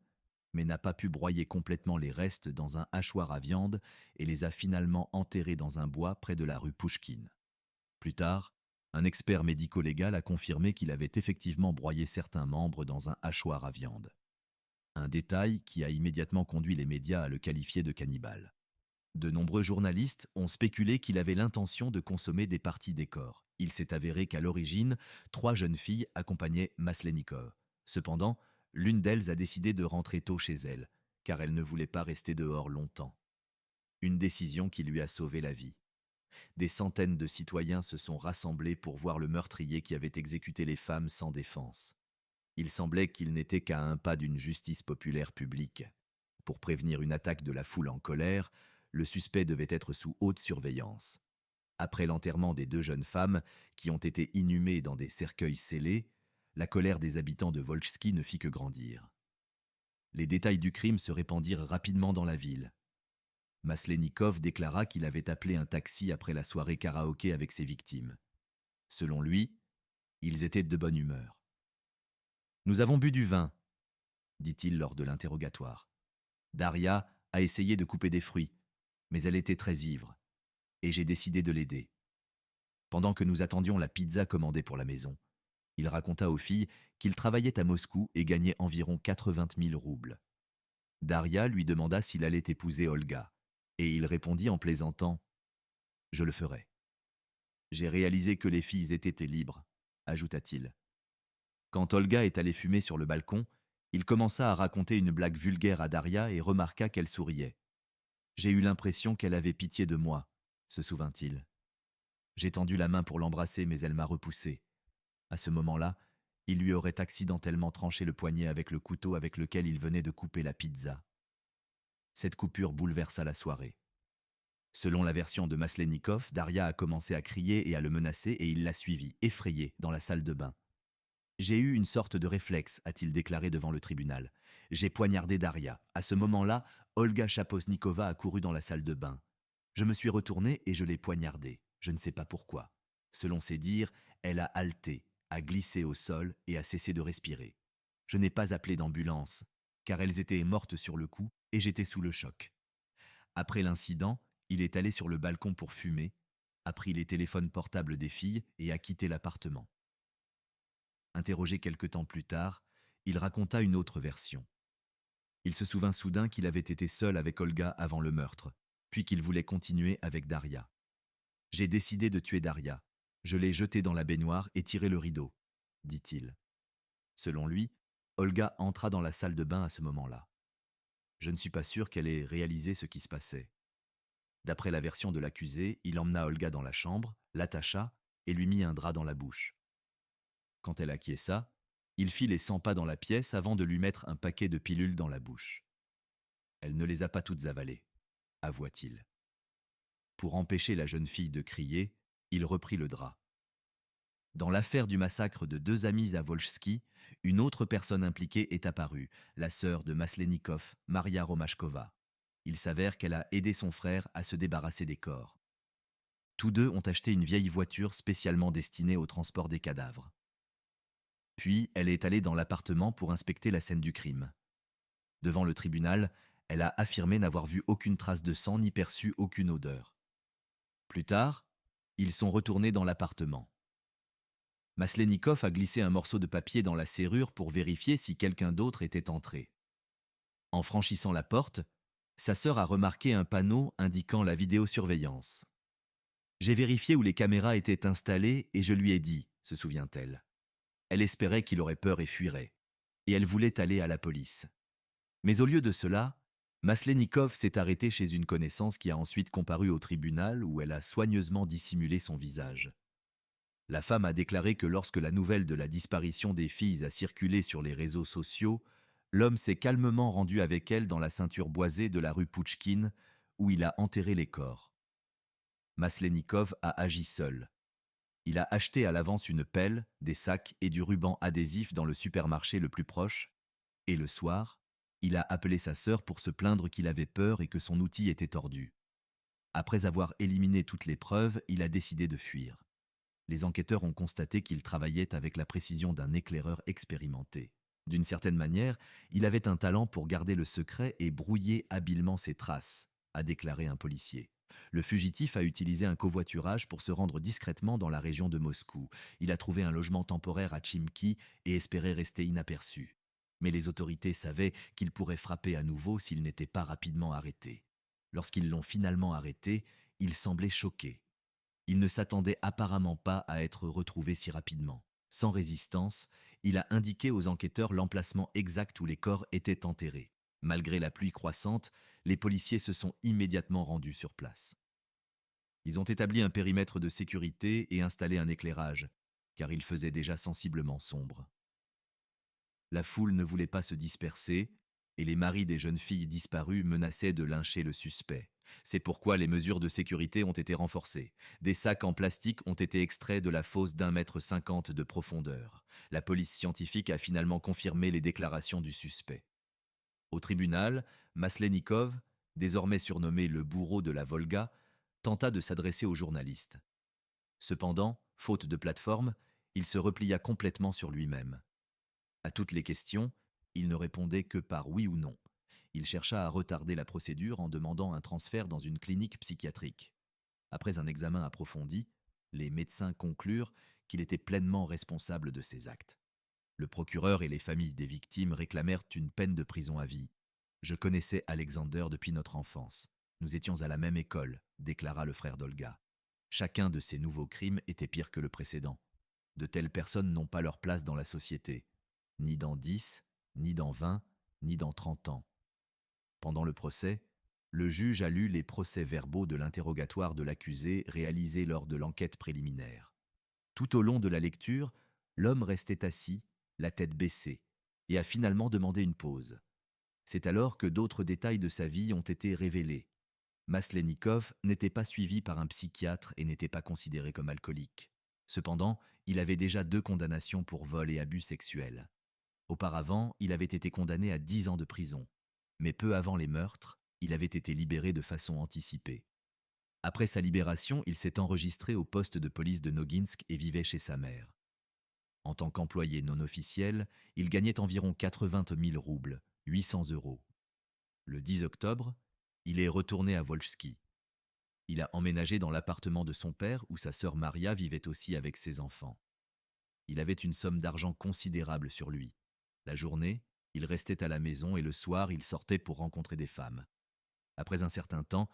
mais n'a pas pu broyer complètement les restes dans un hachoir à viande et les a finalement enterrés dans un bois près de la rue Pouchkine. Plus tard, un expert médico-légal a confirmé qu'il avait effectivement broyé certains membres dans un hachoir à viande. Un détail qui a immédiatement conduit les médias à le qualifier de cannibale. De nombreux journalistes ont spéculé qu'il avait l'intention de consommer des parties des corps. Il s'est avéré qu'à l'origine, 3 jeunes filles accompagnaient Maslenikov. Cependant, l'une d'elles a décidé de rentrer tôt chez elle, car elle ne voulait pas rester dehors longtemps. Une décision qui lui a sauvé la vie. Des centaines de citoyens se sont rassemblés pour voir le meurtrier qui avait exécuté les femmes sans défense. Il semblait qu'il n'était qu'à un pas d'une justice populaire publique. Pour prévenir une attaque de la foule en colère, le suspect devait être sous haute surveillance. Après l'enterrement des 2 jeunes femmes, qui ont été inhumées dans des cercueils scellés, la colère des habitants de Volchsky ne fit que grandir. Les détails du crime se répandirent rapidement dans la ville. Maslenikov déclara qu'il avait appelé un taxi après la soirée karaoké avec ses victimes. Selon lui, ils étaient de bonne humeur. « Nous avons bu du vin », dit-il lors de l'interrogatoire. Daria a essayé de couper des fruits, mais elle était très ivre, et j'ai décidé de l'aider. Pendant que nous attendions la pizza commandée pour la maison, il raconta aux filles qu'il travaillait à Moscou et gagnait environ 80 000 roubles. Daria lui demanda s'il allait épouser Olga, et il répondit en plaisantant « Je le ferai ». J'ai réalisé que les filles étaient libres, ajouta-t-il. Quand Olga est allée fumer sur le balcon, il commença à raconter une blague vulgaire à Daria et remarqua qu'elle souriait. J'ai eu l'impression qu'elle avait pitié de moi, se souvint-il. J'ai tendu la main pour l'embrasser, mais elle m'a repoussé. À ce moment-là, il lui aurait accidentellement tranché le poignet avec le couteau avec lequel il venait de couper la pizza. Cette coupure bouleversa la soirée. Selon la version de Maslenikov, Daria a commencé à crier et à le menacer et il l'a suivi, effrayé, dans la salle de bain. « J'ai eu une sorte de réflexe », a-t-il déclaré devant le tribunal. « J'ai poignardé Daria. À ce moment-là, Olga Chaposnikova a couru dans la salle de bain. Je me suis retourné et je l'ai poignardée. Je ne sais pas pourquoi. Selon ses dires, elle a halté, a glissé au sol et a cessé de respirer. Je n'ai pas appelé d'ambulance, car elles étaient mortes sur le coup et j'étais sous le choc. Après l'incident, il est allé sur le balcon pour fumer, a pris les téléphones portables des filles et a quitté l'appartement. » Interrogé quelque temps plus tard, il raconta une autre version. Il se souvint soudain qu'il avait été seul avec Olga avant le meurtre, puis qu'il voulait continuer avec Daria. « J'ai décidé de tuer Daria. Je l'ai jetée dans la baignoire et tiré le rideau, » dit-il. Selon lui, Olga entra dans la salle de bain à ce moment-là. Je ne suis pas sûr qu'elle ait réalisé ce qui se passait. D'après la version de l'accusé, il emmena Olga dans la chambre, l'attacha et lui mit un drap dans la bouche. Quand elle acquiesça, il fit les 100 pas dans la pièce avant de lui mettre un paquet de pilules dans la bouche. Elle ne les a pas toutes avalées, avoua-t-il. Pour empêcher la jeune fille de crier, il reprit le drap. Dans l'affaire du massacre de 2 amis à Volchsky, une autre personne impliquée est apparue, la sœur de Maslenikov, Maria Romashkova. Il s'avère qu'elle a aidé son frère à se débarrasser des corps. Tous 2 ont acheté une vieille voiture spécialement destinée au transport des cadavres. Puis, elle est allée dans l'appartement pour inspecter la scène du crime. Devant le tribunal, elle a affirmé n'avoir vu aucune trace de sang ni perçu aucune odeur. Plus tard, ils sont retournés dans l'appartement. Maslenikov a glissé un morceau de papier dans la serrure pour vérifier si quelqu'un d'autre était entré. En franchissant la porte, sa sœur a remarqué un panneau indiquant la vidéosurveillance. « J'ai vérifié où les caméras étaient installées et je lui ai dit », se souvient-elle. Elle espérait qu'il aurait peur et fuirait, et elle voulait aller à la police. Mais au lieu de cela, Maslenikov s'est arrêté chez une connaissance qui a ensuite comparu au tribunal où elle a soigneusement dissimulé son visage. La femme a déclaré que lorsque la nouvelle de la disparition des filles a circulé sur les réseaux sociaux, l'homme s'est calmement rendu avec elle dans la ceinture boisée de la rue Pouchkine, où il a enterré les corps. Maslenikov a agi seul. Il a acheté à l'avance une pelle, des sacs et du ruban adhésif dans le supermarché le plus proche, et le soir, il a appelé sa sœur pour se plaindre qu'il avait peur et que son outil était tordu. Après avoir éliminé toutes les preuves, il a décidé de fuir. Les enquêteurs ont constaté qu'il travaillait avec la précision d'un éclaireur expérimenté. D'une certaine manière, il avait un talent pour garder le secret et brouiller habilement ses traces, a déclaré un policier. Le fugitif a utilisé un covoiturage pour se rendre discrètement dans la région de Moscou. Il a trouvé un logement temporaire à Chimki et espérait rester inaperçu. Mais les autorités savaient qu'il pourrait frapper à nouveau s'il n'était pas rapidement arrêté. Lorsqu'ils l'ont finalement arrêté, il semblait choqué. Il ne s'attendait apparemment pas à être retrouvé si rapidement. Sans résistance, il a indiqué aux enquêteurs l'emplacement exact où les corps étaient enterrés. Malgré la pluie croissante, les policiers se sont immédiatement rendus sur place. Ils ont établi un périmètre de sécurité et installé un éclairage, car il faisait déjà sensiblement sombre. La foule ne voulait pas se disperser, et les maris des jeunes filles disparues menaçaient de lyncher le suspect. C'est pourquoi les mesures de sécurité ont été renforcées. Des sacs en plastique ont été extraits de la fosse d'1,50 m de profondeur. La police scientifique a finalement confirmé les déclarations du suspect. Au tribunal, Maslenikov, désormais surnommé le bourreau de la Volga, tenta de s'adresser aux journalistes. Cependant, faute de plateforme, il se replia complètement sur lui-même. À toutes les questions, il ne répondait que par oui ou non. Il chercha à retarder la procédure en demandant un transfert dans une clinique psychiatrique. Après un examen approfondi, les médecins conclurent qu'il était pleinement responsable de ses actes. Le procureur et les familles des victimes réclamèrent une peine de prison à vie. « Je connaissais Alexander depuis notre enfance. Nous étions à la même école », déclara le frère d'Olga. Chacun de ces nouveaux crimes était pire que le précédent. De telles personnes n'ont pas leur place dans la société. Ni dans 10, ni dans 20, ni dans 30 ans. Pendant le procès, le juge a lu les procès-verbaux de l'interrogatoire de l'accusé réalisé lors de l'enquête préliminaire. Tout au long de la lecture, l'homme restait assis, la tête baissée, et a finalement demandé une pause. C'est alors que d'autres détails de sa vie ont été révélés. Maslenikov n'était pas suivi par un psychiatre et n'était pas considéré comme alcoolique. Cependant, il avait déjà 2 condamnations pour vol et abus sexuels. Auparavant, il avait été condamné à 10 ans de prison. Mais peu avant les meurtres, il avait été libéré de façon anticipée. Après sa libération, il s'est enregistré au poste de police de Noginsk et vivait chez sa mère. En tant qu'employé non officiel, il gagnait environ 80 000 roubles, 800 €. Le 10 octobre, il est retourné à Volchsky. Il a emménagé dans l'appartement de son père où sa sœur Maria vivait aussi avec ses enfants. Il avait une somme d'argent considérable sur lui. La journée, il restait à la maison et le soir, il sortait pour rencontrer des femmes. Après un certain temps,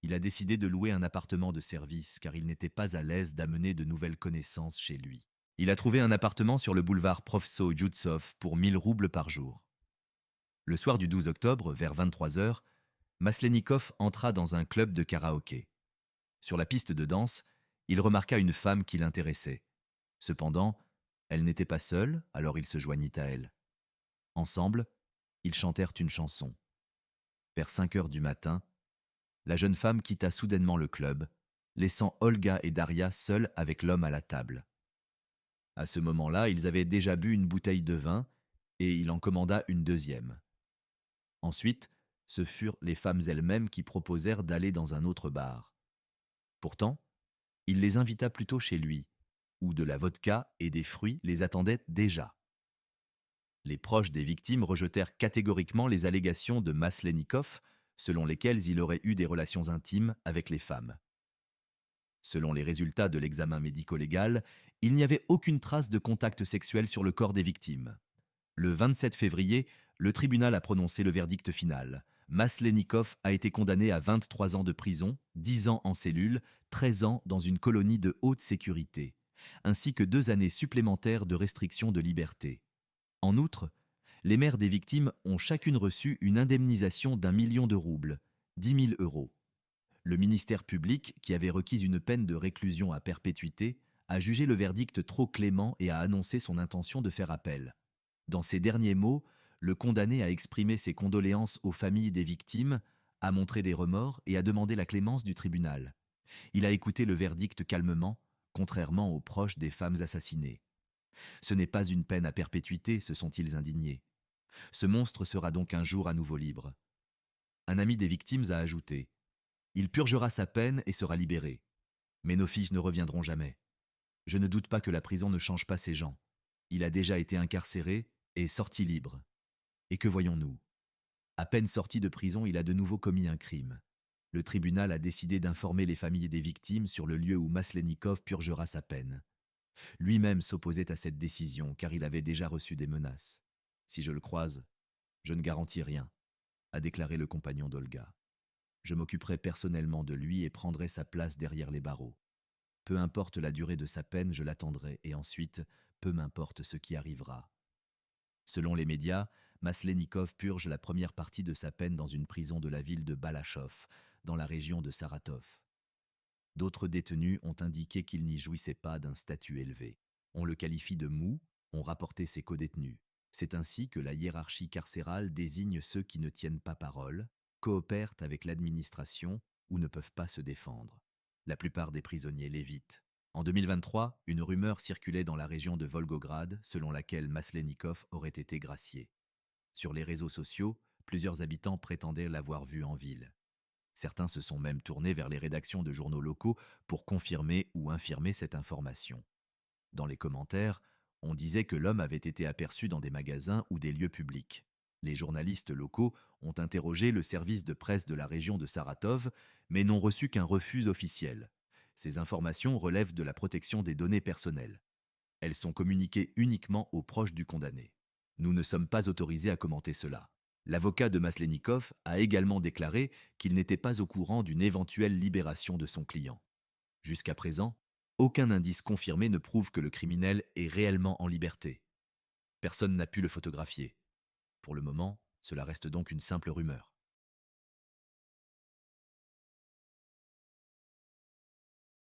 il a décidé de louer un appartement de service car il n'était pas à l'aise d'amener de nouvelles connaissances chez lui. Il a trouvé un appartement sur le boulevard Profso-Djutsov pour 1000 roubles par jour. Le soir du 12 octobre, vers 23 heures, Maslenikov entra dans un club de karaoké. Sur la piste de danse, il remarqua une femme qui l'intéressait. Cependant, elle n'était pas seule, alors il se joignit à elle. Ensemble, ils chantèrent une chanson. Vers 5 heures du matin, la jeune femme quitta soudainement le club, laissant Olga et Daria seuls avec l'homme à la table. À ce moment-là, ils avaient déjà bu une bouteille de vin et il en commanda une deuxième. Ensuite, ce furent les femmes elles-mêmes qui proposèrent d'aller dans un autre bar. Pourtant, il les invita plutôt chez lui, où de la vodka et des fruits les attendaient déjà. Les proches des victimes rejetèrent catégoriquement les allégations de Maslenikov, selon lesquelles il aurait eu des relations intimes avec les femmes. Selon les résultats de l'examen médico-légal, il n'y avait aucune trace de contact sexuel sur le corps des victimes. Le 27 février, le tribunal a prononcé le verdict final. Maslenikov a été condamné à 23 ans de prison, 10 ans en cellule, 13 ans dans une colonie de haute sécurité, ainsi que 2 années supplémentaires de restriction de liberté. En outre, les mères des victimes ont chacune reçu une indemnisation d'1 million de roubles, 10 000 €. Le ministère public, qui avait requis une peine de réclusion à perpétuité, a jugé le verdict trop clément et a annoncé son intention de faire appel. Dans ses derniers mots, le condamné a exprimé ses condoléances aux familles des victimes, a montré des remords et a demandé la clémence du tribunal. Il a écouté le verdict calmement, contrairement aux proches des femmes assassinées. Ce n'est pas une peine à perpétuité, se sont-ils indignés. Ce monstre sera donc un jour à nouveau libre. Un ami des victimes a ajouté « Il purgera sa peine et sera libéré. Mais nos filles ne reviendront jamais. » Je ne doute pas que la prison ne change pas ces gens. Il a déjà été incarcéré et sorti libre. Et que voyons-nous? À peine sorti de prison, il a de nouveau commis un crime. Le tribunal a décidé d'informer les familles des victimes sur le lieu où Maslenikov purgera sa peine. Lui-même s'opposait à cette décision car il avait déjà reçu des menaces. Si je le croise, je ne garantis rien, a déclaré le compagnon d'Olga. Je m'occuperai personnellement de lui et prendrai sa place derrière les barreaux. Peu importe la durée de sa peine, je l'attendrai et ensuite, peu m'importe ce qui arrivera. Selon les médias, Maslenikov purge la première partie de sa peine dans une prison de la ville de Balachov, dans la région de Saratov. D'autres détenus ont indiqué qu'il n'y jouissait pas d'un statut élevé. On le qualifie de mou, ont rapporté ses codétenus. C'est ainsi que la hiérarchie carcérale désigne ceux qui ne tiennent pas parole, coopèrent avec l'administration ou ne peuvent pas se défendre. La plupart des prisonniers l'évitent. En 2023, une rumeur circulait dans la région de Volgograd selon laquelle Maslenikov aurait été gracié. Sur les réseaux sociaux, plusieurs habitants prétendaient l'avoir vu en ville. Certains se sont même tournés vers les rédactions de journaux locaux pour confirmer ou infirmer cette information. Dans les commentaires, on disait que l'homme avait été aperçu dans des magasins ou des lieux publics. Les journalistes locaux ont interrogé le service de presse de la région de Saratov, mais n'ont reçu qu'un refus officiel. Ces informations relèvent de la protection des données personnelles. Elles sont communiquées uniquement aux proches du condamné. Nous ne sommes pas autorisés à commenter cela. L'avocat de Maslenikov a également déclaré qu'il n'était pas au courant d'une éventuelle libération de son client. Jusqu'à présent, aucun indice confirmé ne prouve que le criminel est réellement en liberté. Personne n'a pu le photographier. Pour le moment, cela reste donc une simple rumeur.